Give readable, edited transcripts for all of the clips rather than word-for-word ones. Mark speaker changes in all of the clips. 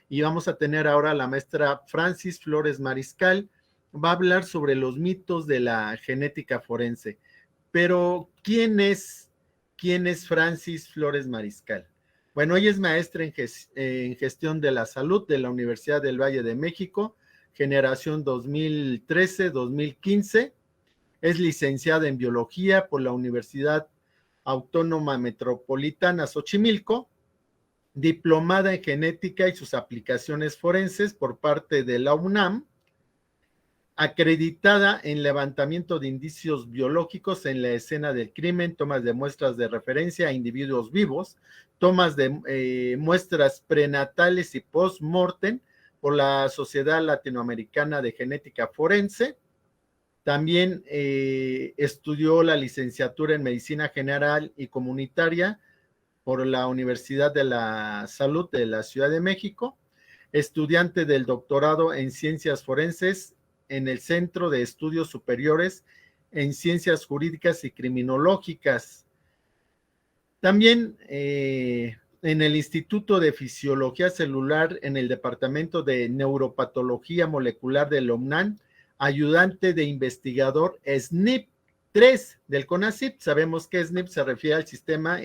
Speaker 1: y vamos a tener ahora a la maestra Francis Flores Mariscal. Va a hablar sobre los mitos de la genética forense. Pero, ¿quién es Francis Flores Mariscal? Bueno, ella es maestra en gestión de la salud de la Universidad del Valle de México, generación 2013-2015. Es licenciada en biología por la Universidad Autónoma Metropolitana Xochimilco, diplomada en genética y sus aplicaciones forenses por parte de la UNAM, acreditada en levantamiento de indicios biológicos en la escena del crimen, tomas de muestras de referencia a individuos vivos, tomas de muestras prenatales y post-mortem por la Sociedad Latinoamericana de Genética Forense. También estudió la licenciatura en Medicina General y Comunitaria por la Universidad de la Salud de la Ciudad de México, estudiante del doctorado en Ciencias Forenses en el Centro de Estudios Superiores en Ciencias Jurídicas y Criminológicas. También en el Instituto de Fisiología Celular en el Departamento de Neuropatología Molecular de la UNAM, ayudante de investigador SNP 3 del CONACYT. Sabemos que SNP se refiere al Sistema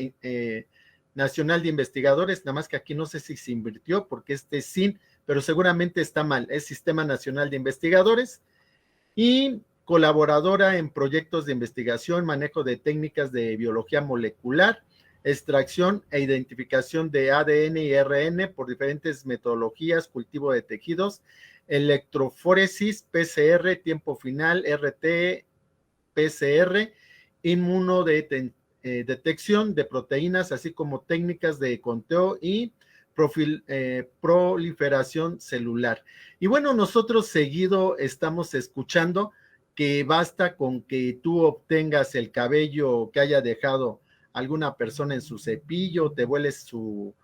Speaker 1: Nacional de Investigadores, nada más que aquí no sé si se invirtió porque SIN, pero seguramente está mal, es Sistema Nacional de Investigadores, y colaboradora en proyectos de investigación, manejo de técnicas de biología molecular, extracción e identificación de ADN y RN por diferentes metodologías, cultivo de tejidos, electroforesis, PCR, tiempo final, RT, PCR, inmunodetección de proteínas, así como técnicas de conteo y proliferación celular. Y bueno, nosotros seguido estamos escuchando que basta con que tú obtengas el cabello que haya dejado alguna persona en su cepillo, te vueles su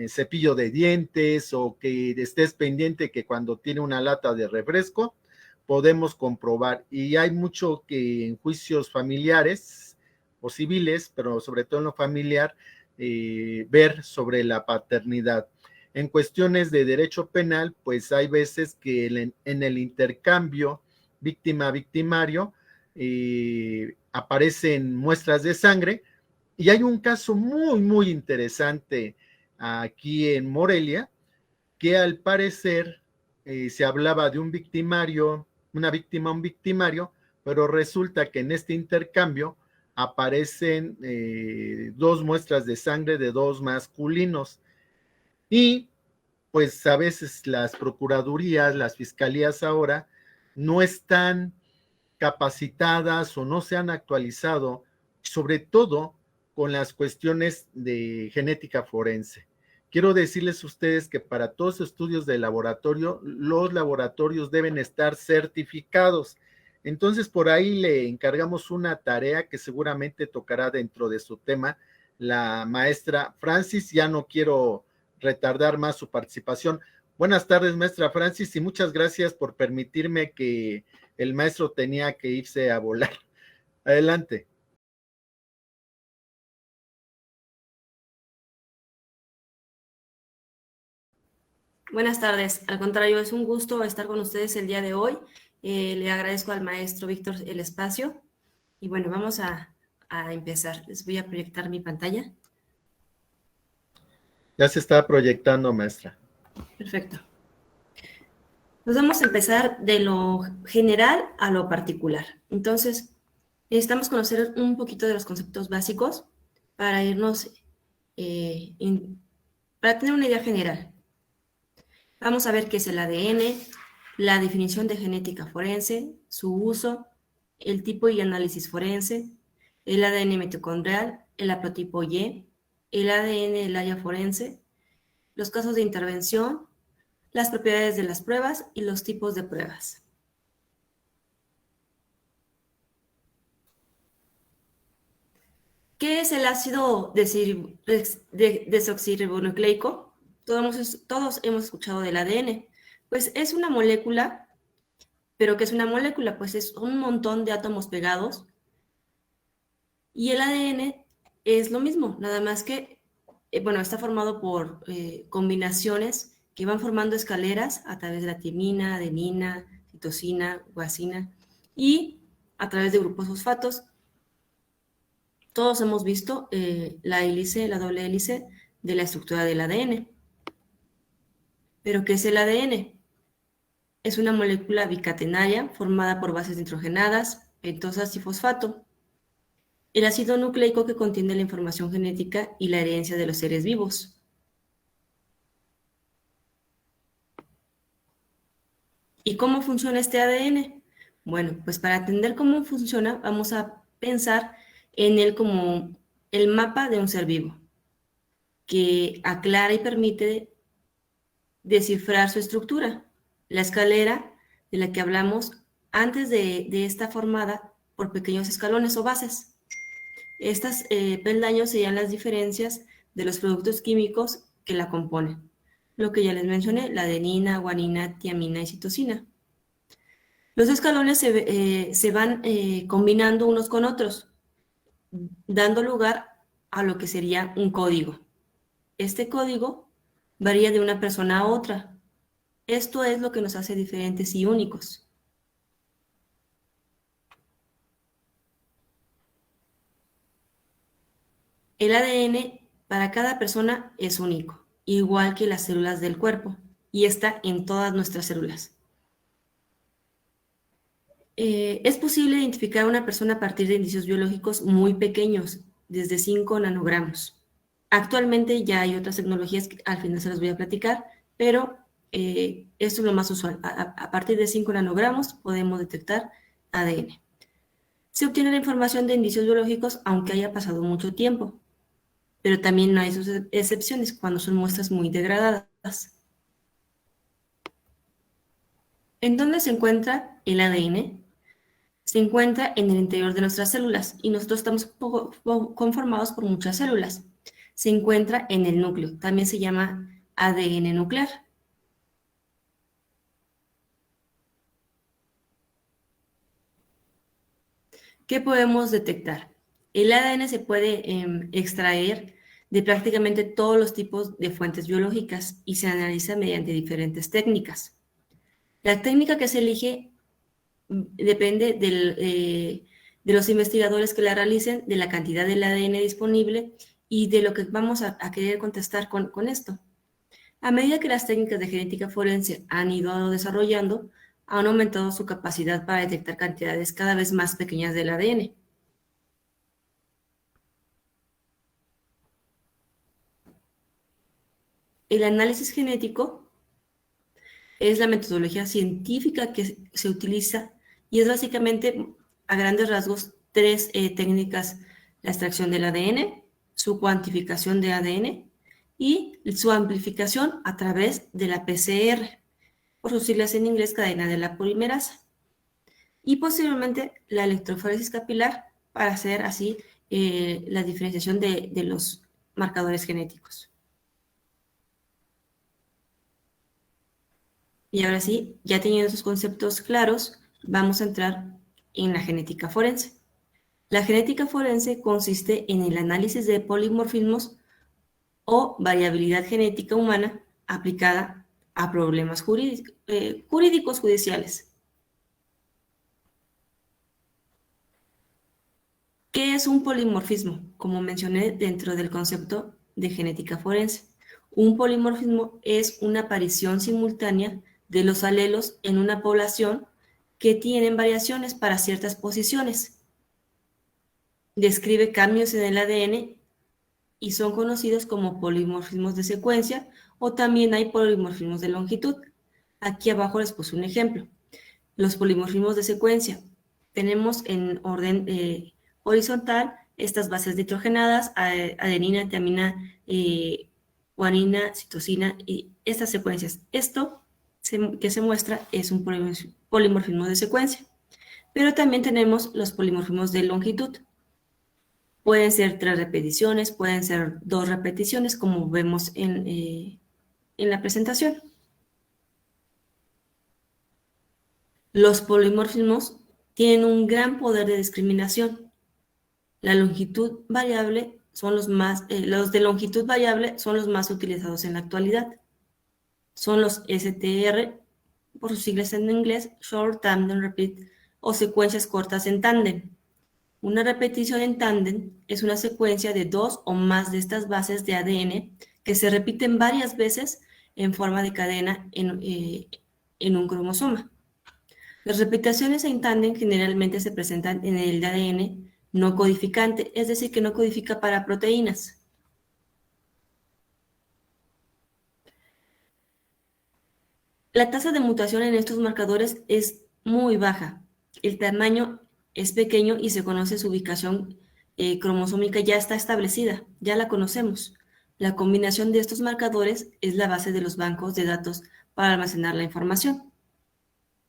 Speaker 1: cepillo de dientes, o que estés pendiente que cuando tiene una lata de refresco, podemos comprobar. Y hay mucho que en juicios familiares o civiles, pero sobre todo en lo familiar, ver sobre la paternidad. En cuestiones de derecho penal, pues hay veces que en el intercambio víctima-victimario aparecen muestras de sangre, y hay un caso muy, muy interesante aquí en Morelia, que al parecer se hablaba de un victimario, una víctima, un victimario, pero resulta que en este intercambio aparecen dos muestras de sangre de dos masculinos, y pues a veces las procuradurías, las fiscalías ahora no están capacitadas o no se han actualizado, sobre todo con las cuestiones de genética forense. Quiero decirles a ustedes que para todos estudios de laboratorio, los laboratorios deben estar certificados. Entonces, por ahí le encargamos una tarea que seguramente tocará dentro de su tema la maestra Francis. Ya no quiero retardar más su participación. Buenas tardes, maestra Francis, y muchas gracias por permitirme que el maestro tenía que irse a volar. Adelante.
Speaker 2: Buenas tardes. Al contrario, es un gusto estar con ustedes el día de hoy. Le agradezco al maestro Víctor el espacio. Y bueno, vamos a empezar. Les voy a proyectar mi pantalla.
Speaker 1: Ya se está proyectando, maestra.
Speaker 2: Perfecto. Nos vamos a empezar de lo general a lo particular. Entonces, necesitamos conocer un poquito de los conceptos básicos para irnos, para tener una idea general. Vamos a ver qué es el ADN, la definición de genética forense, su uso, el tipo y análisis forense, el ADN mitocondrial, el haplotipo Y, el ADN del área forense, los casos de intervención, las propiedades de las pruebas y los tipos de pruebas. ¿Qué es el ácido desoxirribonucleico? Todos hemos escuchado del ADN. Pues es una molécula, pero ¿qué es una molécula? Pues es un montón de átomos pegados. Y el ADN es lo mismo, nada más que, bueno, está formado por combinaciones que van formando escaleras a través de la timina, adenina, citosina, guasina y a través de grupos fosfatos. Todos hemos visto la hélice, la doble hélice de la estructura del ADN. ¿Pero qué es el ADN? Es una molécula bicatenaria formada por bases nitrogenadas, pentosas y fosfato. El ácido nucleico que contiene la información genética y la herencia de los seres vivos. ¿Y cómo funciona este ADN? Bueno, pues para entender cómo funciona, vamos a pensar en él como el mapa de un ser vivo, que aclara y permite descifrar su estructura. La escalera de la que hablamos antes de esta formada por pequeños escalones o bases. Estas peldaños serían las diferencias de los productos químicos que la componen. Lo que ya les mencioné, la adenina, guanina, tiamina y citosina. Los escalones se van combinando unos con otros, dando lugar a lo que sería un código. Este código varía de una persona a otra. Esto es lo que nos hace diferentes y únicos. El ADN para cada persona es único, igual que las células del cuerpo, y está en todas nuestras células. Es posible identificar a una persona a partir de indicios biológicos muy pequeños, desde 5 nanogramos. Actualmente ya hay otras tecnologías que al final se las voy a platicar, pero esto es lo más usual. A partir de 5 nanogramos podemos detectar ADN. Se obtiene la información de indicios biológicos aunque haya pasado mucho tiempo, pero también hay sus excepciones cuando son muestras muy degradadas. ¿En dónde se encuentra el ADN? Se encuentra en el interior de nuestras células y nosotros estamos conformados por muchas células. Se encuentra en el núcleo, también se llama ADN nuclear. ¿Qué podemos detectar? El ADN se puede extraer de prácticamente todos los tipos de fuentes biológicas y se analiza mediante diferentes técnicas. La técnica que se elige depende de los investigadores que la realicen, de la cantidad del ADN disponible y de lo que vamos a querer contestar con esto. A medida que las técnicas de genética forense han ido desarrollando, han aumentado su capacidad para detectar cantidades cada vez más pequeñas del ADN. El análisis genético es la metodología científica que se utiliza y es básicamente, a grandes rasgos, 3 técnicas: la extracción del ADN, su cuantificación de ADN y su amplificación a través de la PCR, por sus siglas en inglés, cadena de la polimerasa, y posteriormente la electroforesis capilar para hacer así la diferenciación de los marcadores genéticos. Y ahora sí, ya teniendo esos conceptos claros, vamos a entrar en la genética forense. La genética forense consiste en el análisis de polimorfismos o variabilidad genética humana aplicada a problemas jurídicos judiciales. ¿Qué es un polimorfismo? Como mencioné dentro del concepto de genética forense, un polimorfismo es una aparición simultánea de los alelos en una población que tienen variaciones para ciertas posiciones. Describe cambios en el ADN y son conocidos como polimorfismos de secuencia, o también hay polimorfismos de longitud. Aquí abajo les puse un ejemplo. Los polimorfismos de secuencia. Tenemos en orden horizontal estas bases nitrogenadas, adenina, tiamina, guanina, citosina y estas secuencias. Esto que se muestra es un polimorfismo de secuencia. Pero también tenemos los polimorfismos de longitud. Pueden ser 3 repeticiones, pueden ser 2 repeticiones, como vemos en la presentación. Los polimorfismos tienen un gran poder de discriminación. La longitud variable son los de longitud variable son los más utilizados en la actualidad. Son los STR, por sus siglas en inglés, Short Tandem Repeat, o secuencias cortas en tándem. Una repetición en tándem es una secuencia de 2 o más de estas bases de ADN que se repiten varias veces en forma de cadena en un cromosoma. Las repeticiones en tándem generalmente se presentan en el ADN no codificante, es decir, que no codifica para proteínas. La tasa de mutación en estos marcadores es muy baja. El tamaño es pequeño y se conoce su ubicación cromosómica, ya está establecida, ya la conocemos. La combinación de estos marcadores es la base de los bancos de datos para almacenar la información.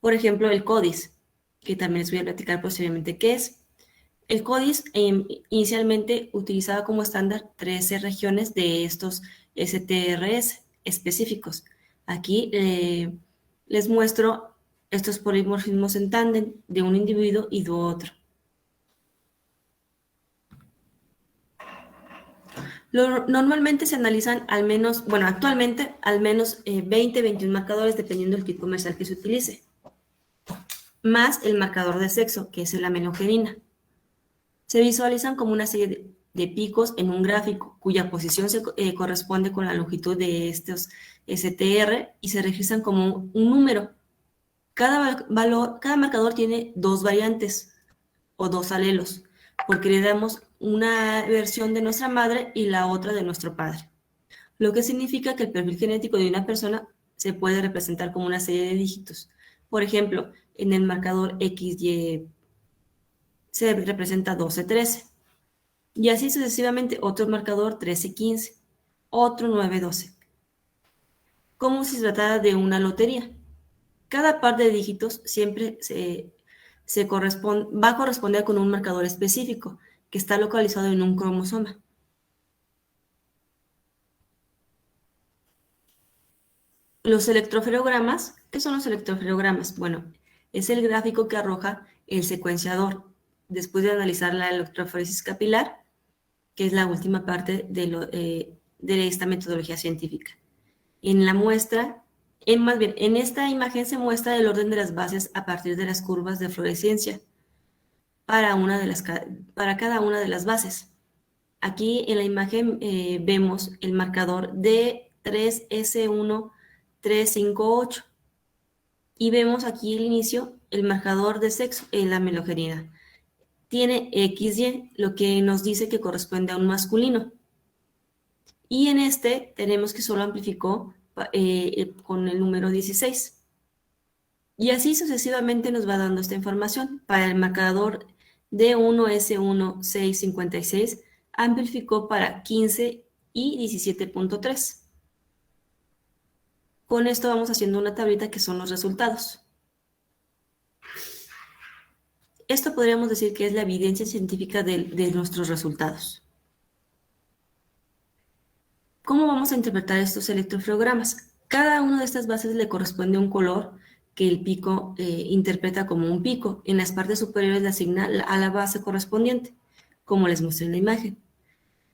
Speaker 2: Por ejemplo, el CODIS, que también les voy a platicar posteriormente qué es. El CODIS inicialmente utilizaba como estándar 13 regiones de estos STRS específicos. Aquí les muestro estos polimorfismos en tándem de un individuo y de otro. Normalmente se analizan al menos, bueno, actualmente al menos 20, 21 marcadores dependiendo del kit comercial que se utilice, más el marcador de sexo, que es la amenorgenina. Se visualizan como una serie de picos en un gráfico cuya posición corresponde con la longitud de estos STR y se registran como un número. Cada marcador tiene dos variantes o dos alelos, porque le damos una versión de nuestra madre y la otra de nuestro padre, lo que significa que el perfil genético de una persona se puede representar como una serie de dígitos. Por ejemplo, en el marcador XY se representa 12-13, y así sucesivamente otro marcador 13-15, otro 9-12, como si se tratara de una lotería. Cada par de dígitos siempre va a corresponder con un marcador específico que está localizado en un cromosoma. Los electroferogramas, ¿qué son los electroferogramas? Bueno, es el gráfico que arroja el secuenciador después de analizar la electroforesis capilar, que es la última parte de esta metodología científica. En la muestra, más bien, en esta imagen se muestra el orden de las bases a partir de las curvas de fluorescencia para cada una de las bases. Aquí en la imagen vemos el marcador D3S1358 y vemos aquí el inicio, el marcador de sexo, la amenorgenina. Tiene XY, lo que nos dice que corresponde a un masculino. Y en este tenemos que solo amplificó con el número 16. Y así sucesivamente nos va dando esta información. Para el marcador D1S1656, amplificó para 15 y 17.3. Con esto vamos haciendo una tablita que son los resultados. Esto podríamos decir que es la evidencia científica de nuestros resultados. ¿Cómo vamos a interpretar estos electroferogramas? Cada una de estas bases le corresponde un color que el pico interpreta como un pico. En las partes superiores le asigna a la base correspondiente, como les mostré en la imagen.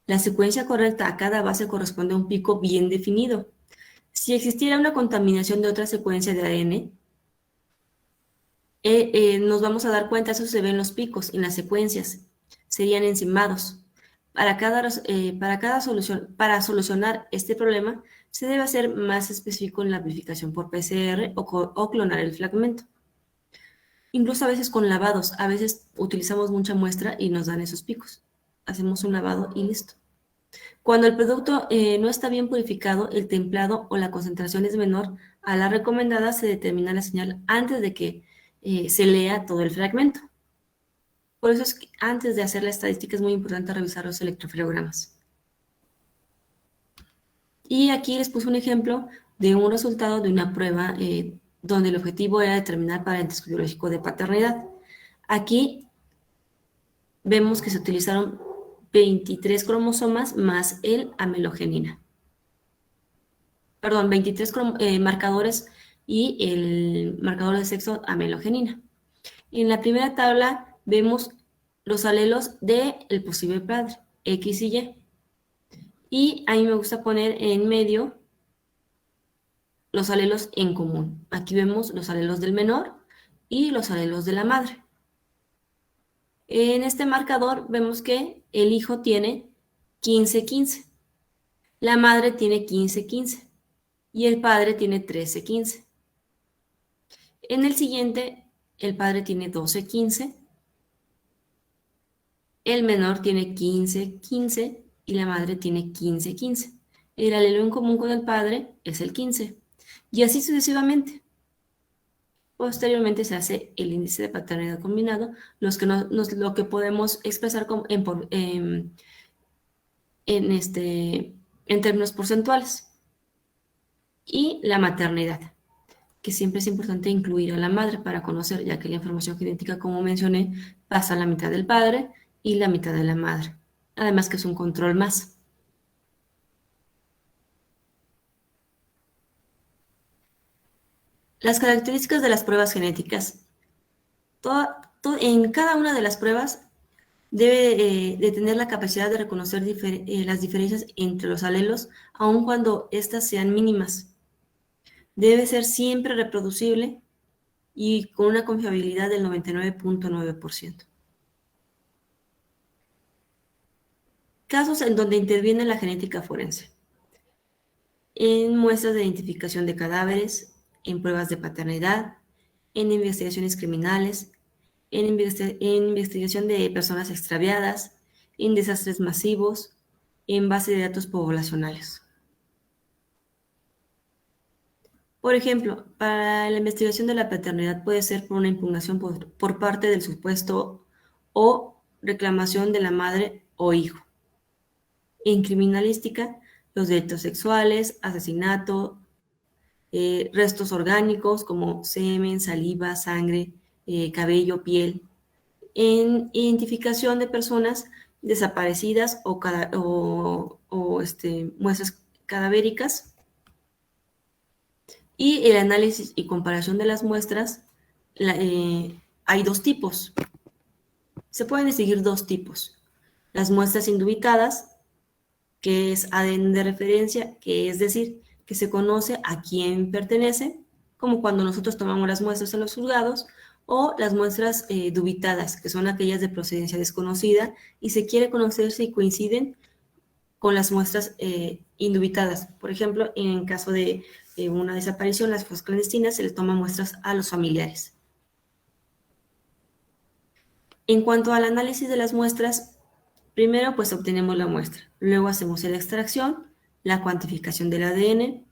Speaker 2: La secuencia correcta a cada base corresponde a un pico bien definido. Si existiera una contaminación de otra secuencia de ADN, nos vamos a dar cuenta, eso se ve en los picos, en las secuencias, serían encimados. Para solucionar este problema, se debe hacer más específico en la amplificación por PCR o clonar el fragmento. Incluso a veces con lavados, a veces utilizamos mucha muestra y nos dan esos picos. Hacemos un lavado y listo. Cuando el producto no está bien purificado, el templado o la concentración es menor a la recomendada, se determina la señal antes de que se lea todo el fragmento. Por eso es que antes de hacer la estadística es muy importante revisar los electroferogramas. Y aquí les puse un ejemplo de un resultado de una prueba donde el objetivo era determinar parentesco biológico de paternidad. Aquí vemos que se utilizaron 23 cromosomas más el amenorgenina. Perdón, 23 marcadores y el marcador de sexo amenorgenina. En la primera tabla vemos los alelos del posible padre, X y Y. Y a mí me gusta poner en medio los alelos en común. Aquí vemos los alelos del menor y los alelos de la madre. En este marcador vemos que el hijo tiene 15-15, la madre tiene 15-15 y el padre tiene 13-15. En el siguiente, el padre tiene 12-15, el menor tiene 15-15 y la madre tiene 15-15. El alelo en común con el padre es el 15 y así sucesivamente. Posteriormente se hace el índice de paternidad combinado, lo que podemos expresar como en términos porcentuales. Y la maternidad, que siempre es importante incluir a la madre para conocer, ya que la información genética, como mencioné, pasa a la mitad del padre y la mitad de la madre. Además que es un control más. Las características de las pruebas genéticas. En cada una de las pruebas debe de tener la capacidad de reconocer las diferencias entre los alelos, aun cuando éstas sean mínimas. Debe ser siempre reproducible y con una confiabilidad del 99.9%. Casos en donde interviene la genética forense. En muestras de identificación de cadáveres, en pruebas de paternidad, en investigaciones criminales, en investigación de personas extraviadas, en desastres masivos, en base de datos poblacionales. Por ejemplo, para la investigación de la paternidad puede ser por una impugnación por parte del supuesto o reclamación de la madre o hijo. En criminalística, los delitos sexuales, asesinato, restos orgánicos como semen, saliva, sangre, cabello, piel. En identificación de personas desaparecidas o muestras cadavéricas. Y el análisis y comparación de las muestras, hay dos tipos. Se pueden distinguir dos tipos. Las muestras indubitadas, que es ADN de referencia, que es decir, que se conoce a quién pertenece, como cuando nosotros tomamos las muestras en los juzgados, o las muestras dubitadas, que son aquellas de procedencia desconocida, y se quiere conocer si coinciden con las muestras indubitadas. Por ejemplo, en caso de una desaparición, las fosas clandestinas, se les toma muestras a los familiares. En cuanto al análisis de las muestras, primero pues obtenemos la muestra, luego hacemos la extracción, la cuantificación del ADN,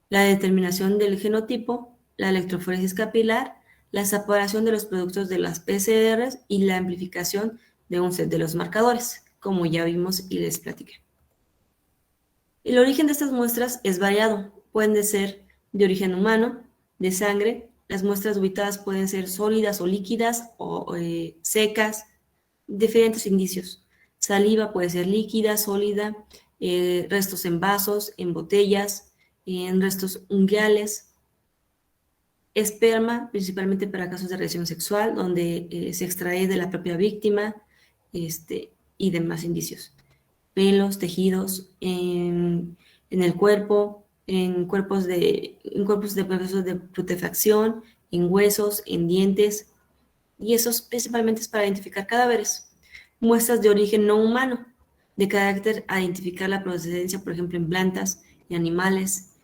Speaker 2: la determinación del genotipo, la electroforesis capilar, la separación de los productos de las PCRs y la amplificación de un set de los marcadores, como ya vimos y les platiqué. El origen de estas muestras es variado, pueden ser de origen humano, de sangre, las muestras ubitadas pueden ser sólidas o líquidas o secas, diferentes indicios. Saliva puede ser líquida, sólida, restos en vasos, en botellas, en restos unguiales. Esperma, principalmente para casos de relación sexual, donde se extrae de la propia víctima y demás indicios. Pelos, tejidos, en el cuerpo, en cuerpos de procesos de putrefacción, en huesos, en dientes, y eso principalmente es para identificar cadáveres. Muestras de origen no humano, de carácter a identificar la procedencia, por ejemplo, en plantas y animales,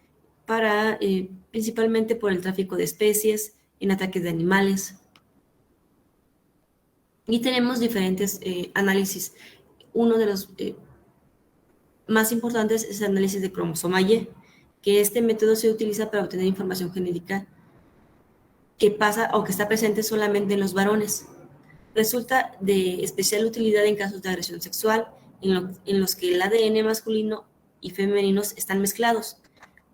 Speaker 2: principalmente por el tráfico de especies, en ataques de animales. Y tenemos diferentes análisis. Uno de los más importantes es el análisis de cromosoma Y, que este método se utiliza para obtener información genética que pasa o que está presente solamente en los varones. Resulta de especial utilidad en casos de agresión sexual, en los que el ADN masculino y femenino están mezclados,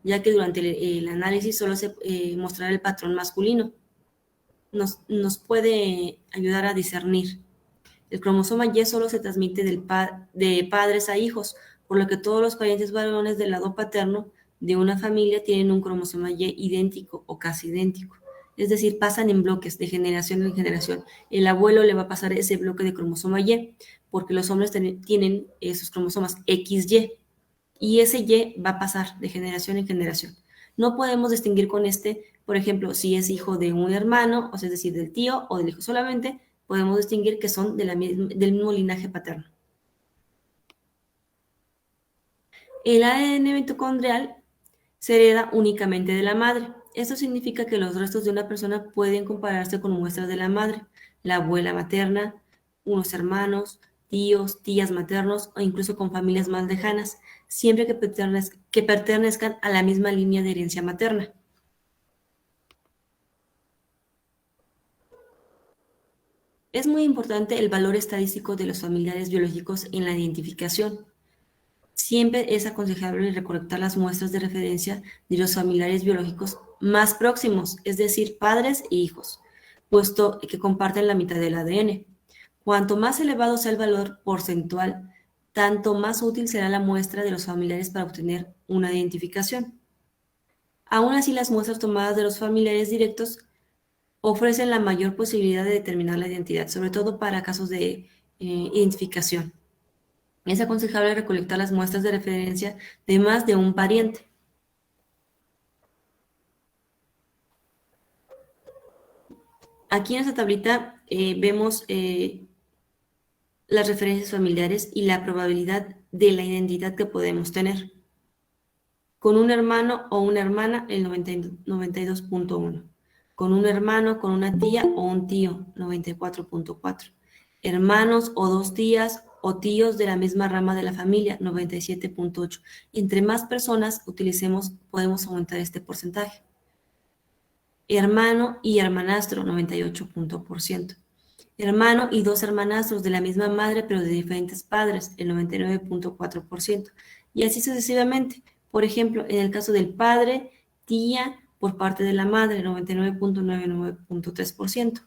Speaker 2: ya que durante el análisis solo se mostrará el patrón masculino. Nos puede ayudar a discernir. El cromosoma Y solo se transmite de padres a hijos, por lo que todos los parientes varones del lado paterno de una familia tienen un cromosoma Y idéntico o casi idéntico. Es decir, pasan en bloques de generación en generación. El abuelo le va a pasar ese bloque de cromosoma Y, porque los hombres tienen esos cromosomas XY, y ese Y va a pasar de generación en generación. no podemos distinguir con por ejemplo, si es hijo de un hermano, o sea, es decir, del tío o del hijo solamente, podemos distinguir que son del mismo linaje paterno. El ADN mitocondrial se hereda únicamente de la madre. Esto significa que los restos de una persona pueden compararse con muestras de la madre, la abuela materna, unos hermanos, tíos, tías maternos o incluso con familias más lejanas, siempre que pertenezcan a la misma línea de herencia materna. Es muy importante el valor estadístico de los familiares biológicos en la identificación. Siempre es aconsejable recolectar las muestras de referencia de los familiares biológicos más próximos, es decir, padres e hijos, puesto que comparten la mitad del ADN. Cuanto más elevado sea el valor porcentual, tanto más útil será la muestra de los familiares para obtener una identificación. Aún así, las muestras tomadas de los familiares directos ofrecen la mayor posibilidad de determinar la identidad, sobre todo para casos de identificación. Es aconsejable recolectar las muestras de referencia de más de un pariente. Aquí en esta tablita vemos las referencias familiares y la probabilidad de la identidad que podemos tener. Con un hermano o una hermana, el 92.1. Con un hermano, con una tía o un tío, 94.4. Hermanos o dos tías o tíos de la misma rama de la familia, 97.8. Entre más personas utilicemos, podemos aumentar este porcentaje. Hermano y hermanastro, 98%. Hermano y dos hermanastros de la misma madre, pero de diferentes padres, el 99.4%. Y así sucesivamente. Por ejemplo, en el caso del padre, tía por parte de la madre, 99.99.3%.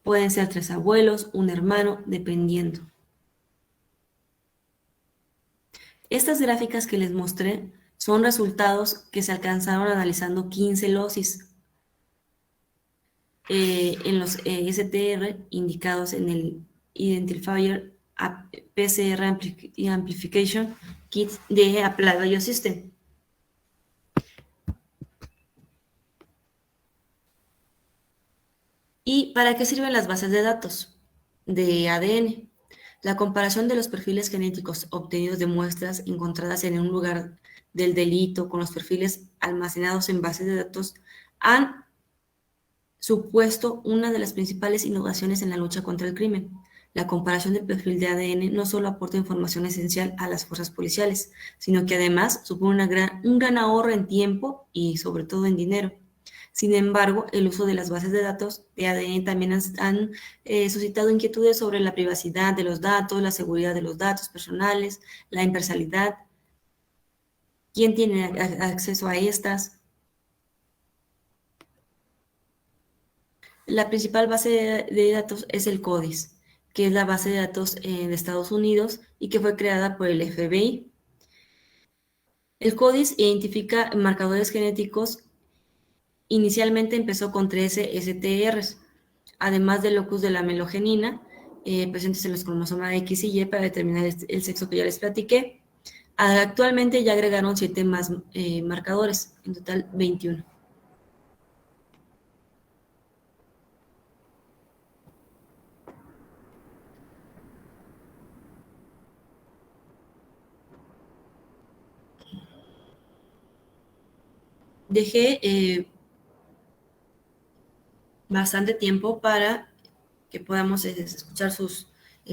Speaker 2: Pueden ser 3 abuelos, un hermano, dependiendo. Estas gráficas que les mostré son resultados que se alcanzaron analizando 15 locis en los STR indicados en el Identifier PCR Amplification Kit de Applied Biosystem. ¿Y para qué sirven las bases de datos de ADN? La comparación de los perfiles genéticos obtenidos de muestras encontradas en un lugar del delito con los perfiles almacenados en bases de datos han supuesto una de las principales innovaciones en la lucha contra el crimen. La comparación del perfil de ADN no solo aporta información esencial a las fuerzas policiales, sino que además supone un gran ahorro en tiempo y sobre todo en dinero. Sin embargo, el uso de las bases de datos de ADN también han suscitado inquietudes sobre la privacidad de los datos, la seguridad de los datos personales, la imparcialidad, quién tiene acceso a estas. La principal base de datos es el CODIS, que es la base de datos de Estados Unidos y que fue creada por el FBI. El CODIS identifica marcadores genéticos. Inicialmente empezó con 13 STRs, además del locus de la melogenina, presentes en los cromosomas X y Y para determinar el sexo que ya les platiqué. Actualmente ya agregaron 7 más marcadores, en total 21. Dejé bastante tiempo para que podamos escuchar sus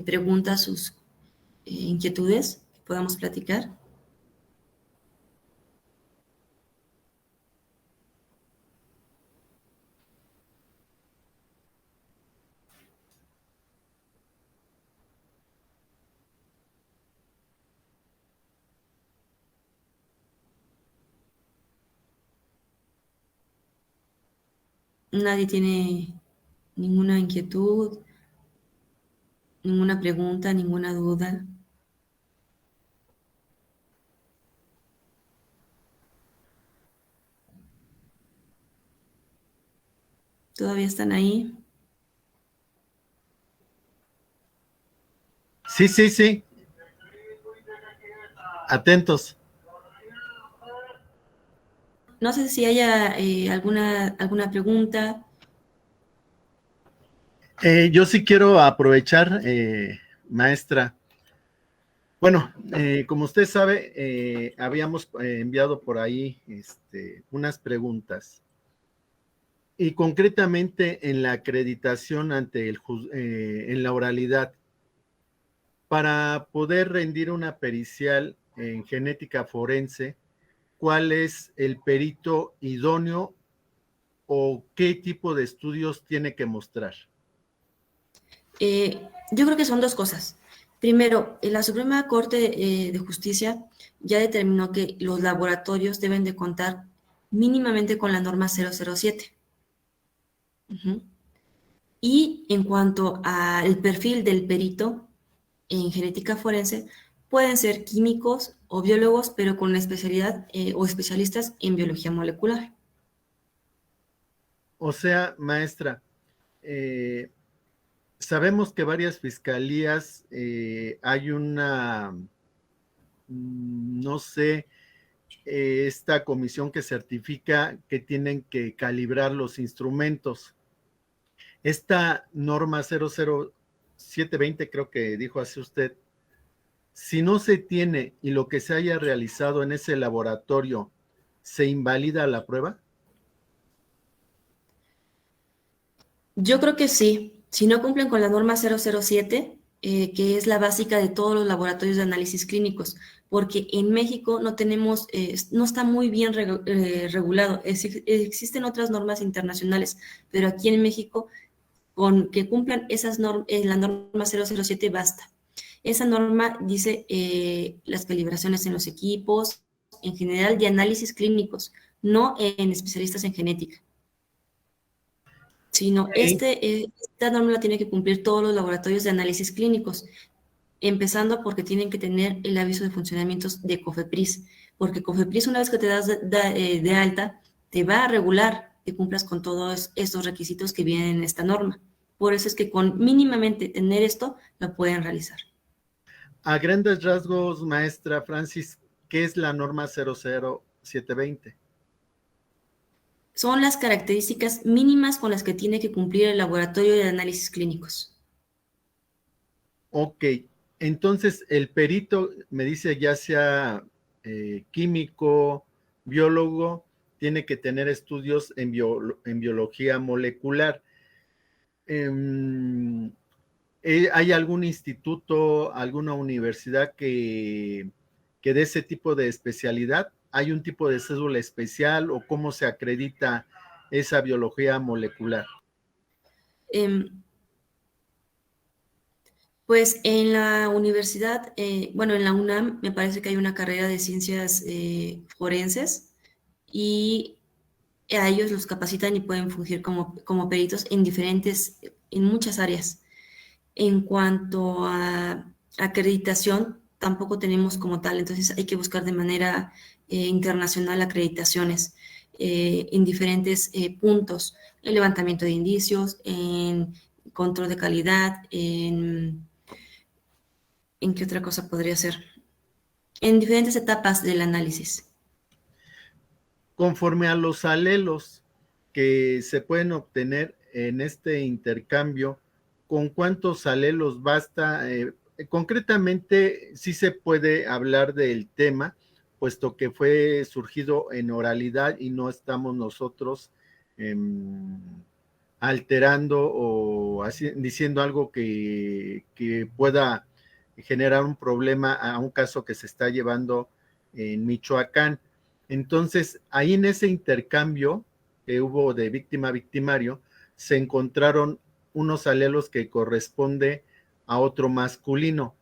Speaker 2: preguntas, sus inquietudes, que podamos platicar. Nadie tiene ninguna inquietud, ninguna pregunta, ninguna duda. ¿Todavía están ahí?
Speaker 1: Sí, sí, sí. Atentos.
Speaker 2: No sé si haya alguna pregunta.
Speaker 1: Yo sí quiero aprovechar, maestra. Bueno, como usted sabe, habíamos enviado por ahí unas preguntas y concretamente en la acreditación ante en la oralidad. Para poder rendir una pericial en genética forense, ¿cuál es el perito idóneo o qué tipo de estudios tiene que mostrar?
Speaker 2: Yo creo que son dos cosas. Primero, la Suprema Corte de Justicia ya determinó que los laboratorios deben de contar mínimamente con la norma 007. Ujú. Y en cuanto al perfil del perito en genética forense, pueden ser químicos o biólogos, pero con la especialidad o especialistas en biología molecular.
Speaker 1: O sea, maestra, eh, sabemos que varias fiscalías hay una, no sé, esta comisión que certifica que tienen que calibrar los instrumentos. Esta norma 00720, creo que dijo así usted, si no se tiene y lo que se haya realizado en ese laboratorio, ¿se invalida la prueba?
Speaker 2: Yo creo que sí. Si no cumplen con la norma 007, que es la básica de todos los laboratorios de análisis clínicos, porque en México no tenemos, no está muy bien regulado. Existen otras normas internacionales, pero aquí en México, con que cumplan esas la norma 007 basta. Esa norma dice las calibraciones en los equipos, en general de análisis clínicos, no en especialistas en genética, sino
Speaker 1: Sí.
Speaker 2: esta norma la tienen que cumplir todos los laboratorios de análisis clínicos, empezando porque tienen que tener el aviso de funcionamientos de COFEPRIS, porque COFEPRIS una vez que te das de alta, te va a regular que cumplas con todos estos requisitos que vienen en esta norma. Por eso es que con mínimamente tener esto, lo pueden realizar.
Speaker 1: A grandes rasgos, maestra Francis, ¿qué es la norma 00720?
Speaker 2: Son las características mínimas con las que tiene que cumplir el laboratorio de análisis clínicos.
Speaker 1: Ok, entonces el perito me dice ya sea químico, biólogo, tiene que tener estudios en biología molecular. Em, ¿Hay algún instituto, alguna universidad que dé ese tipo de especialidad? ¿Hay un tipo de cédula especial o cómo se acredita esa biología molecular?
Speaker 2: Em, Pues en la universidad, bueno, en la UNAM me parece que hay una carrera de ciencias forenses y a ellos los capacitan y pueden fungir como peritos en muchas áreas. En cuanto a acreditación, tampoco tenemos como tal, entonces hay que buscar de manera internacional acreditaciones en diferentes puntos, el levantamiento de indicios, en control de calidad, ¿en qué otra cosa podría ser? En diferentes etapas del análisis.
Speaker 1: Conforme a los alelos que se pueden obtener en este intercambio, ¿con cuántos alelos basta? Concretamente, sí se puede hablar del tema, puesto que fue surgido en oralidad y no estamos nosotros eh, alterando o diciendo algo que pueda generar un problema a un caso que se está llevando en Michoacán. Entonces, ahí en ese intercambio que hubo de víctima a victimario, se encontraron unos alelos que corresponde a otro masculino.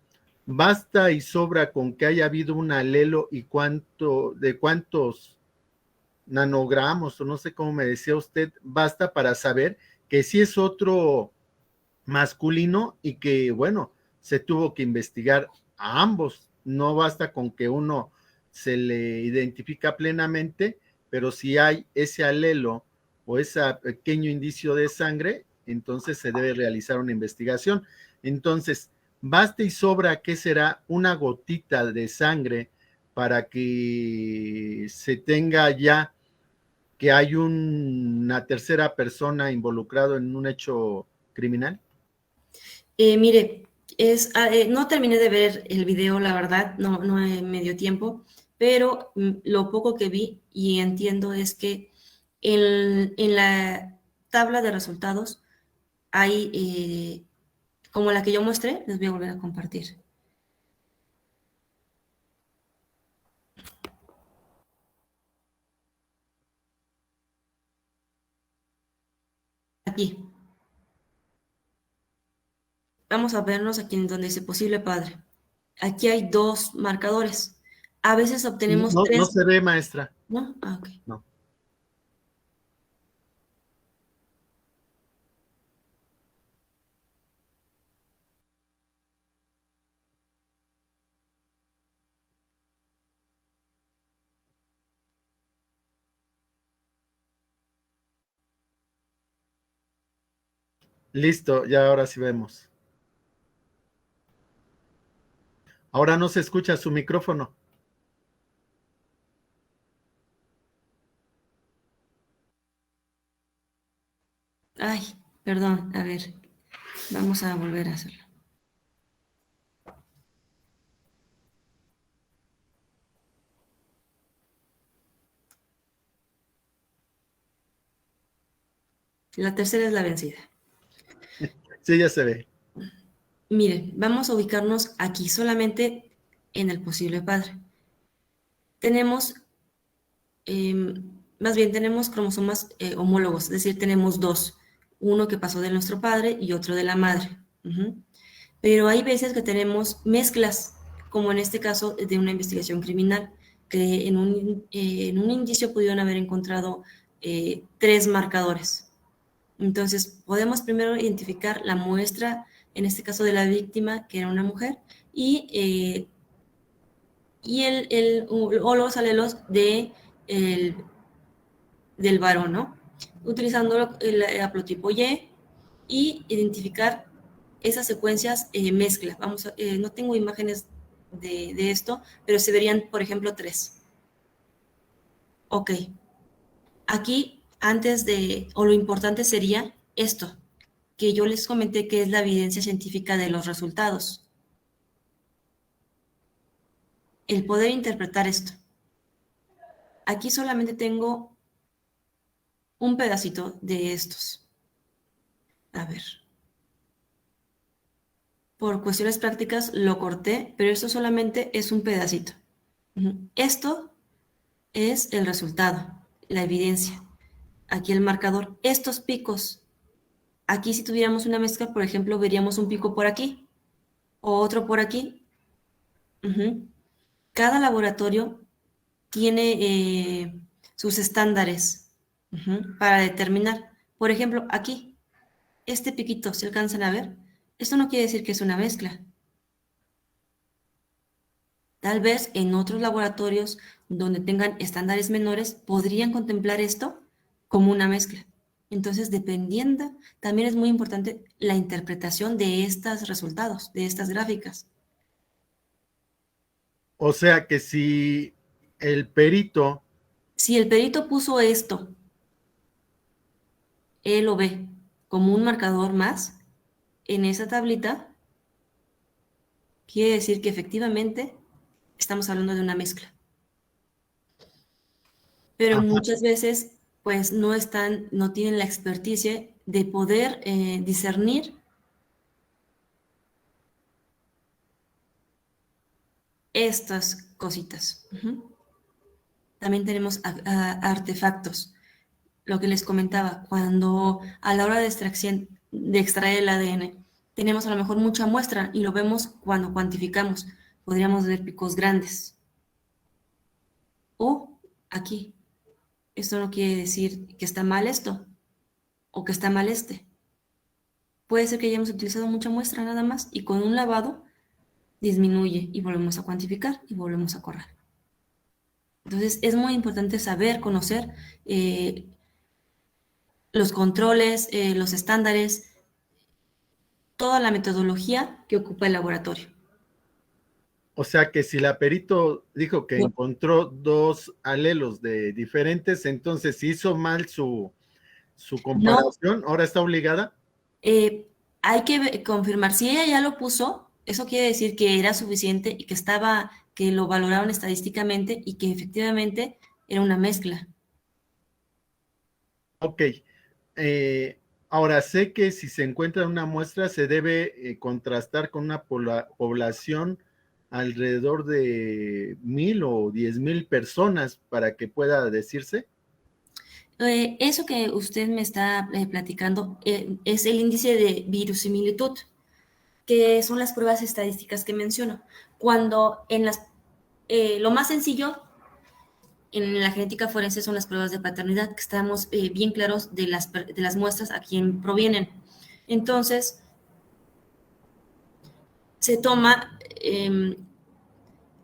Speaker 1: Basta y sobra con que haya habido un alelo y de cuántos nanogramos, o no sé cómo me decía usted, basta para saber que sí es otro masculino y que, bueno, se tuvo que investigar a ambos. No basta con que uno se le identifica plenamente, pero si hay ese alelo o ese pequeño indicio de sangre, entonces se debe realizar una investigación. Entonces, basta y sobra que será una gotita de sangre para que se tenga ya que hay una tercera persona involucrado en un hecho criminal?
Speaker 2: Mire, no terminé de ver el video, la verdad, no me dio tiempo, pero lo poco que vi y entiendo es que en la tabla de resultados hay, como la que yo muestré, les voy a volver a compartir. Aquí. Vamos a vernos aquí en donde dice posible padre. Aquí hay dos marcadores. A veces obtenemos
Speaker 1: No, no
Speaker 2: tres,
Speaker 1: se ve, maestra.
Speaker 2: ¿no? Ah, ok.
Speaker 1: No. Listo, ya ahora sí vemos. Ahora no se escucha su micrófono.
Speaker 2: Ay, perdón, a ver, vamos a volver a hacerlo. La tercera es la vencida.
Speaker 1: Sí, ya se ve.
Speaker 2: Miren, vamos a ubicarnos aquí solamente en el posible padre. Tenemos, más bien tenemos cromosomas homólogos, es decir, tenemos dos, uno que pasó de nuestro padre y otro de la madre. Pero hay veces que tenemos mezclas, como en este caso de una investigación criminal, que en un indicio pudieron haber encontrado tres marcadores. Entonces, podemos primero identificar la muestra, en este caso de la víctima, que era una mujer, o los alelos del varón, ¿no? Utilizando el haplotipo Y y identificar esas secuencias mezcla. No tengo imágenes de esto, pero se verían, por ejemplo, tres. Ok. Aquí, o lo importante sería esto, que yo les comenté que es la evidencia científica de los resultados. El poder interpretar esto. Aquí solamente tengo un pedacito de estos. A ver. Por cuestiones prácticas lo corté, pero esto solamente es un pedacito. Esto es el resultado, la evidencia. Aquí el marcador. Estos picos. Aquí si tuviéramos una mezcla, por ejemplo, veríamos un pico por aquí o otro por aquí. Cada laboratorio tiene sus estándares para determinar. Por ejemplo, aquí, este piquito, ¿se alcanzan a ver? Esto no quiere decir que es una mezcla. Tal vez en otros laboratorios donde tengan estándares menores podrían contemplar esto como una mezcla. Entonces, dependiendo, también es muy importante la interpretación de estos resultados, de estas gráficas.
Speaker 1: O sea que si el perito...
Speaker 2: Si el perito puso esto, él lo ve como un marcador más en esa tablita, quiere decir que efectivamente estamos hablando de una mezcla. Pero
Speaker 1: Ajá.
Speaker 2: muchas veces pues no tienen la experticia de poder discernir estas cositas. También tenemos artefactos, lo que les comentaba, cuando a la hora de extraer el ADN, tenemos a lo mejor mucha muestra y lo vemos cuando cuantificamos, podríamos ver picos grandes. O aquí, esto no quiere decir que está mal esto o que está mal este. Puede ser que hayamos utilizado mucha muestra nada más y con un lavado disminuye y volvemos a cuantificar y volvemos a correr. Entonces es muy importante saber, conocer los controles, los estándares, toda la metodología que ocupa el laboratorio.
Speaker 1: O sea que si la perito dijo que encontró dos alelos de diferentes, entonces hizo mal su
Speaker 2: No,
Speaker 1: comparación, ahora está obligada.
Speaker 2: hay que confirmar. Si ella ya lo puso, eso quiere decir que era suficiente y que estaba, que lo valoraron estadísticamente y que efectivamente era una mezcla.
Speaker 1: Ok. Eh, Ahora sé que si se encuentra una muestra se debe contrastar con una población alrededor de 1,000 o 10,000 personas para que pueda decirse.
Speaker 2: Eso que usted me está platicando es el índice de virusimilitud, que son las pruebas estadísticas que menciono. Cuando lo más sencillo en la genética forense son las pruebas de paternidad, que estamos bien claros de las muestras a quién provienen. Entonces, se toma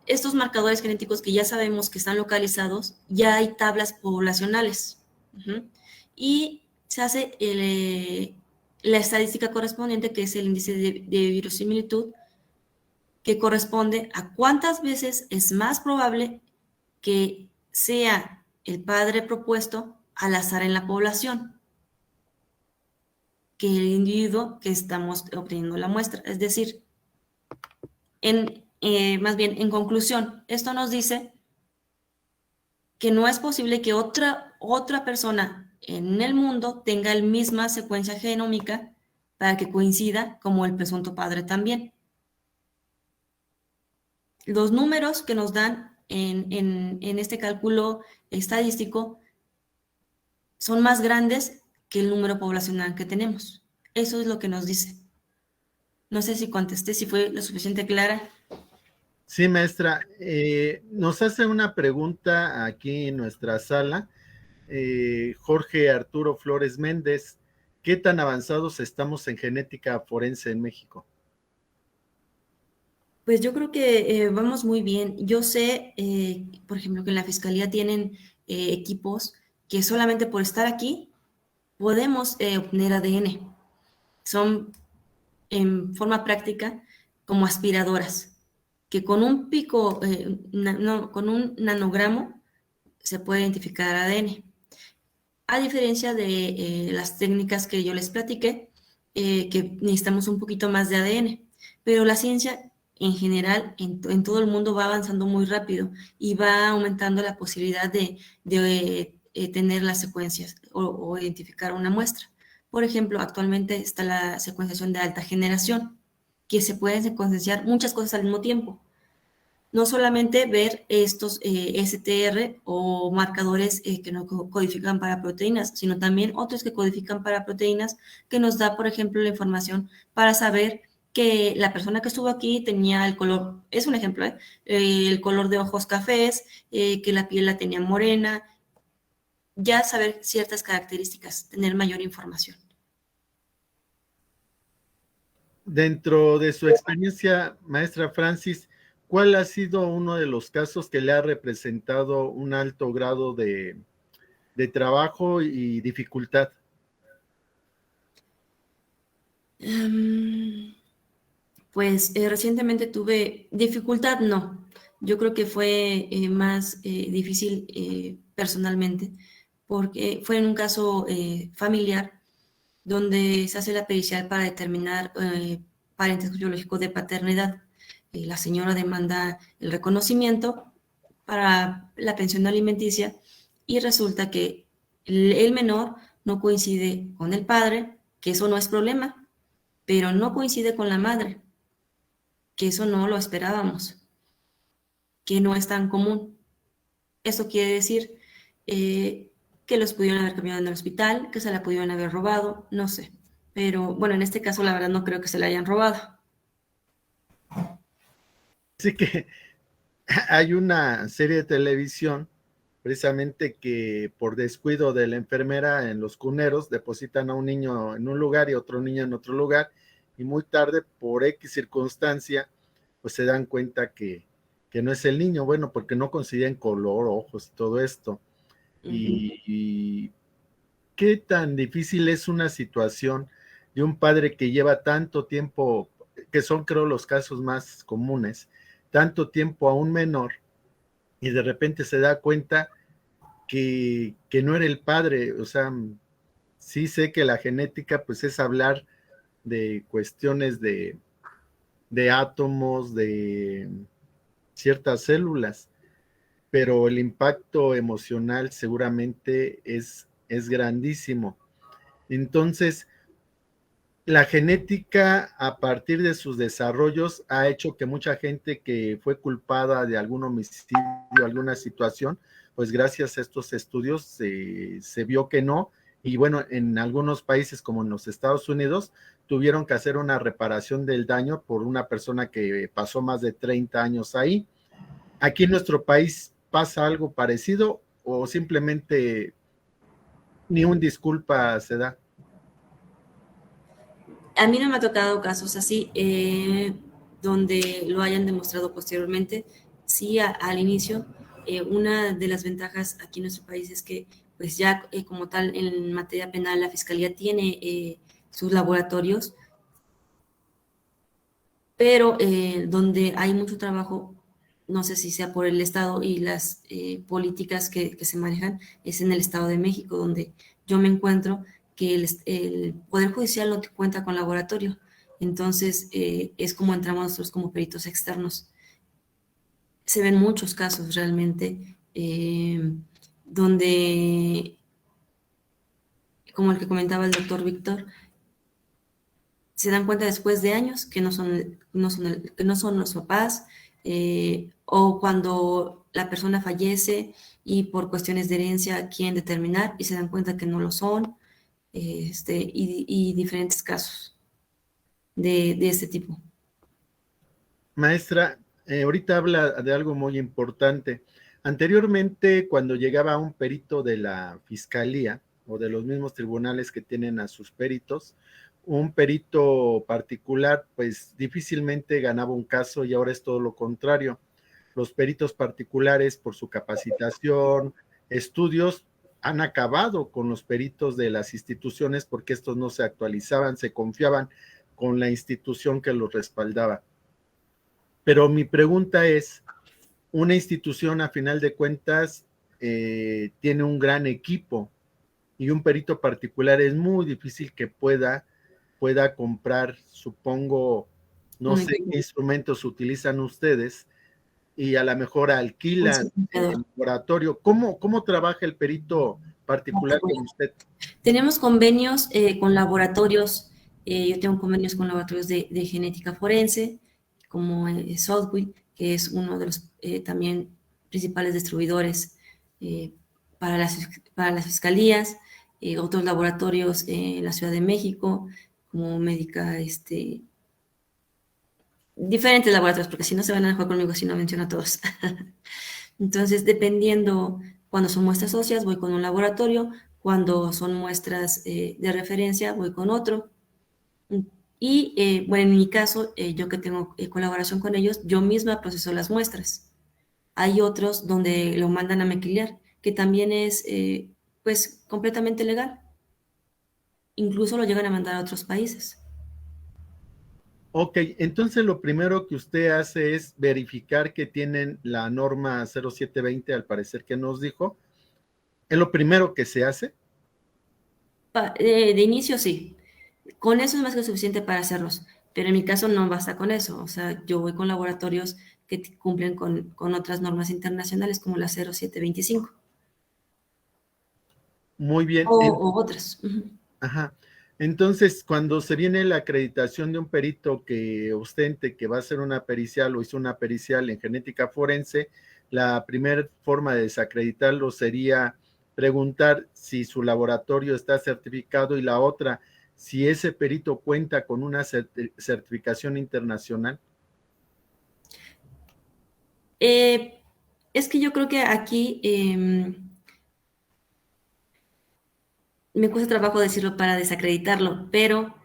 Speaker 2: estos marcadores genéticos que ya sabemos que están localizados, ya hay tablas poblacionales. Uh-huh. Y se hace la estadística correspondiente, que es el índice de virusimilitud, que corresponde a cuántas veces es más probable que sea el padre propuesto al azar en la población que el individuo que estamos obteniendo la muestra. Es decir, más bien, en conclusión, esto nos dice que no es posible que otra persona en el mundo tenga la misma secuencia genómica para que coincida como el presunto padre también. Los números que nos dan en este cálculo estadístico son más grandes que el número poblacional que tenemos. Eso es lo que nos dice. No sé si contesté, si fue lo suficiente clara.
Speaker 1: Sí, maestra, nos hace una pregunta aquí en nuestra sala, Jorge Arturo Flores Méndez. ¿Qué tan avanzados estamos en genética forense en México?
Speaker 2: Pues yo creo que vamos muy bien. Yo sé, por ejemplo, que en la Fiscalía tienen equipos que solamente por estar aquí podemos obtener ADN. Son en forma práctica como aspiradoras, que con un pico, con un nanogramo se puede identificar ADN. A diferencia de las técnicas que yo les platiqué, que necesitamos un poquito más de ADN, pero la ciencia en general en todo el mundo va avanzando muy rápido y va aumentando la posibilidad de tener las secuencias o identificar una muestra. Por ejemplo, actualmente está la secuenciación de alta generación, que se pueden secuenciar muchas cosas al mismo tiempo. No solamente ver estos STR o marcadores que no codifican para proteínas, sino también otros que codifican para proteínas, que nos da, por ejemplo, la información para saber que la persona que estuvo aquí tenía el color, es un ejemplo, el color de ojos cafés, que la piel la tenía morena, ya saber ciertas características, tener mayor información.
Speaker 1: Dentro de su experiencia, maestra Francis, ¿cuál ha sido uno de los casos que le ha representado un alto grado de trabajo y dificultad?
Speaker 2: Pues recientemente tuve dificultad, no. Yo creo que fue más difícil personalmente, porque fue en un caso familiar donde se hace la pericial para determinar parentesco biológico de paternidad. La señora demanda el reconocimiento para la pensión alimenticia y resulta que el menor no coincide con el padre, que eso no es problema, pero no coincide con la madre, que eso no lo esperábamos, que no es tan común. Eso quiere decir que los pudieron haber cambiado en el hospital, que se la pudieron haber robado, no sé. Pero bueno, en este caso la verdad no creo que se la hayan robado.
Speaker 1: Así que hay una serie de televisión precisamente que por descuido de la enfermera en los cuneros depositan a un niño en un lugar y otro niño en otro lugar, y muy tarde por X circunstancia pues se dan cuenta que no es el niño, bueno, porque no coinciden color, ojos, todo esto. Y qué tan difícil es una situación de un padre que lleva tanto tiempo, que son creo los casos más comunes, tanto tiempo a un menor y de repente se da cuenta que no era el padre. O sea, sí sé que la genética pues es hablar de cuestiones de átomos, de ciertas células, pero el impacto emocional seguramente es grandísimo. Entonces, la genética, a partir de sus desarrollos, ha hecho que mucha gente que fue culpada de algún homicidio, alguna situación, pues gracias a estos estudios se vio que no. Y bueno, en algunos países como en los Estados Unidos, tuvieron que hacer una reparación del daño por una persona que pasó más de 30 años ahí. Aquí en nuestro país pasa algo parecido o simplemente ni un disculpa se da.
Speaker 2: A mí no me ha tocado casos así, donde lo hayan demostrado posteriormente. Sí, al inicio, una de las ventajas aquí en nuestro país es que, pues ya como tal, en materia penal, la Fiscalía tiene sus laboratorios, pero donde hay mucho trabajo, no sé si sea por el Estado y las políticas que se manejan, es en el Estado de México, donde yo me encuentro, que el Poder Judicial no cuenta con laboratorio. Entonces, es como entramos nosotros como peritos externos. Se ven muchos casos realmente donde, como el que comentaba el doctor Víctor, se dan cuenta después de años que que no son los papás, o cuando la persona fallece y por cuestiones de herencia quieren determinar y se dan cuenta que no lo son, y diferentes casos de este tipo.
Speaker 1: Maestra, ahorita habla de algo muy importante. Anteriormente, cuando llegaba un perito de la fiscalía o de los mismos tribunales que tienen a sus peritos, un perito particular, pues difícilmente ganaba un caso y ahora es todo lo contrario. Los peritos particulares, por su capacitación, estudios, han acabado con los peritos de las instituciones porque estos no se actualizaban, se confiaban con la institución que los respaldaba. Pero mi pregunta es, una institución a final de cuentas tiene un gran equipo y un perito particular es muy difícil que pueda comprar, supongo, no
Speaker 2: Un
Speaker 1: sé
Speaker 2: equipo,
Speaker 1: qué instrumentos utilizan ustedes y a lo mejor
Speaker 2: un
Speaker 1: alquilan
Speaker 2: certificador
Speaker 1: el laboratorio. ¿Cómo trabaja el perito particular
Speaker 2: particular.
Speaker 1: con usted?
Speaker 2: Tenemos convenios con laboratorios. Yo tengo convenios con laboratorios de genética forense, como Southwick, que es uno de los también principales distribuidores eh, para, para las fiscalías, otros laboratorios en la Ciudad de México, como Médica, diferentes laboratorios, porque si no se van a enojar conmigo si no menciono a todos. Entonces, dependiendo, cuando son muestras óseas, voy con un laboratorio; cuando son muestras de referencia, voy con otro. Y bueno, en mi caso, yo que tengo colaboración con ellos, yo misma proceso las muestras. Hay otros donde lo mandan a maquilar, que también es pues completamente legal. Incluso lo llegan a mandar a otros países.
Speaker 1: Ok, entonces lo primero que usted hace es verificar que tienen la norma 0720, al parecer que nos dijo. Es lo primero que se hace.
Speaker 2: De inicio sí, con eso es más que suficiente para hacerlos, pero en mi caso no basta con eso. O sea, yo voy con laboratorios que cumplen con otras normas internacionales como la 0725
Speaker 1: Muy bien.
Speaker 2: o otras. Ujú.
Speaker 1: Ajá. Entonces, cuando se viene la acreditación de un perito que ostente que va a hacer una pericial o hizo una pericial en genética forense, la primera forma de desacreditarlo sería preguntar si su laboratorio está certificado y la otra, si ese perito cuenta con una certificación internacional.
Speaker 2: Eh, es que yo creo que aquí me cuesta trabajo decirlo para desacreditarlo, pero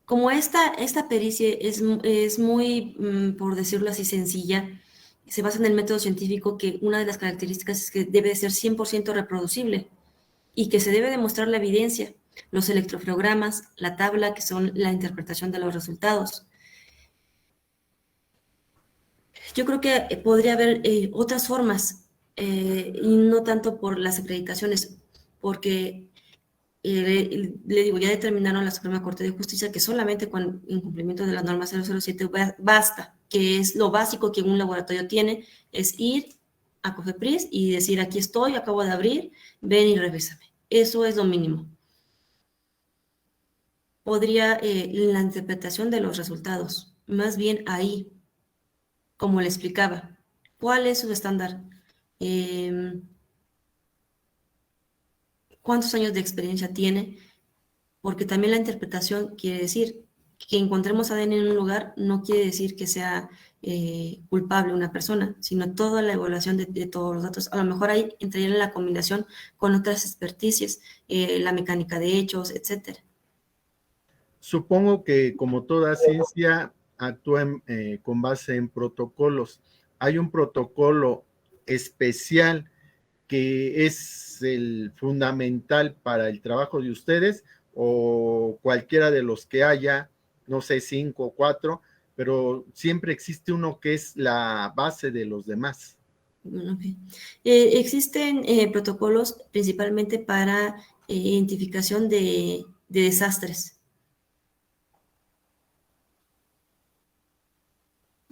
Speaker 2: como esta pericia es muy, por decirlo así, sencilla, se basa en el método científico, que una de las características es que debe de ser 100% reproducible y que se debe demostrar la evidencia, los electroflogramas, la tabla, que son la interpretación de los resultados. Yo creo que podría haber otras formas, y no tanto por las acreditaciones, porque le digo, ya determinaron la Suprema Corte de Justicia que solamente con incumplimiento de la norma 007 basta, que es lo básico que un laboratorio tiene, es ir a COFEPRIS y decir, aquí estoy, acabo de abrir, ven y revísame. Eso es lo mínimo. Podría, la interpretación de los resultados, más bien ahí, como le explicaba, ¿cuál es su estándar? ¿Cuántos años de experiencia tiene? Porque también la interpretación quiere decir que encontremos ADN en un lugar no quiere decir que sea culpable una persona, sino toda la evaluación de todos los datos. A lo mejor ahí entraría en la combinación con otras experticias, la mecánica de hechos, etcétera.
Speaker 1: Supongo que como toda ciencia actúa con base en protocolos. Hay un protocolo especial que es el fundamental para el trabajo de ustedes o cualquiera de los que haya, no sé, 5 o 4, pero siempre existe uno que es la base de los demás.
Speaker 2: Okay. Existen protocolos principalmente para identificación de desastres.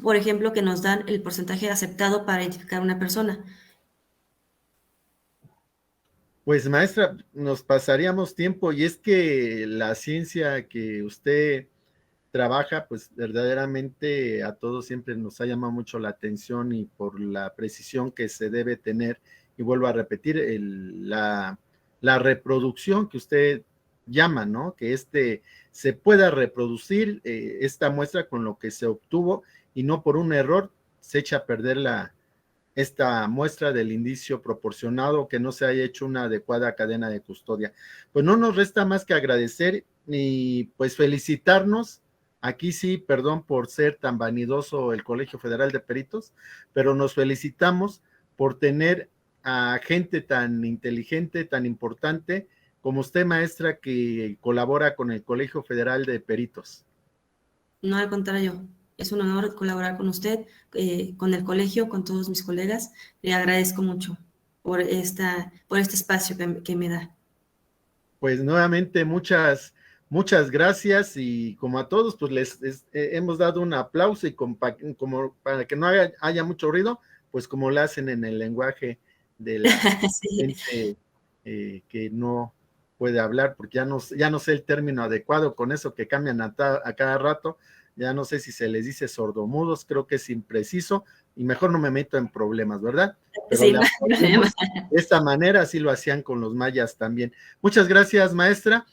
Speaker 2: Por ejemplo, que nos dan el porcentaje aceptado para identificar a una persona.
Speaker 1: Pues maestra, nos pasaríamos tiempo y es que la ciencia que usted trabaja, pues verdaderamente a todos siempre nos ha llamado mucho la atención y por la precisión que se debe tener, y vuelvo a repetir, la reproducción que usted llama, ¿no? Que se pueda reproducir esta muestra con lo que se obtuvo y no por un error se echa a perder esta muestra del indicio proporcionado, que no se haya hecho una adecuada cadena de custodia. Pues no nos resta más que agradecer y pues felicitarnos. Aquí sí, perdón por ser tan vanidoso el Colegio Federal de Peritos, pero nos felicitamos por tener a gente tan inteligente, tan importante como usted, maestra, que colabora con el Colegio Federal de Peritos.
Speaker 2: No, al contrario, es un honor colaborar con usted, con el colegio, con todos mis colegas. Le agradezco mucho por este espacio que me da.
Speaker 1: Pues nuevamente muchas gracias y como a todos, pues hemos dado un aplauso y como para que no haya mucho ruido, pues como lo hacen en el lenguaje de la
Speaker 2: Sí.
Speaker 1: gente que no puede hablar, porque ya no sé el término adecuado con eso que cambian a cada rato, ya no sé si se les dice sordomudos, creo que es impreciso y mejor no me meto en problemas, ¿verdad? Pero
Speaker 2: Sí,
Speaker 1: le
Speaker 2: no hay problema.
Speaker 1: aplaudimos de esta manera, así lo hacían con los mayas también. Muchas gracias, maestra.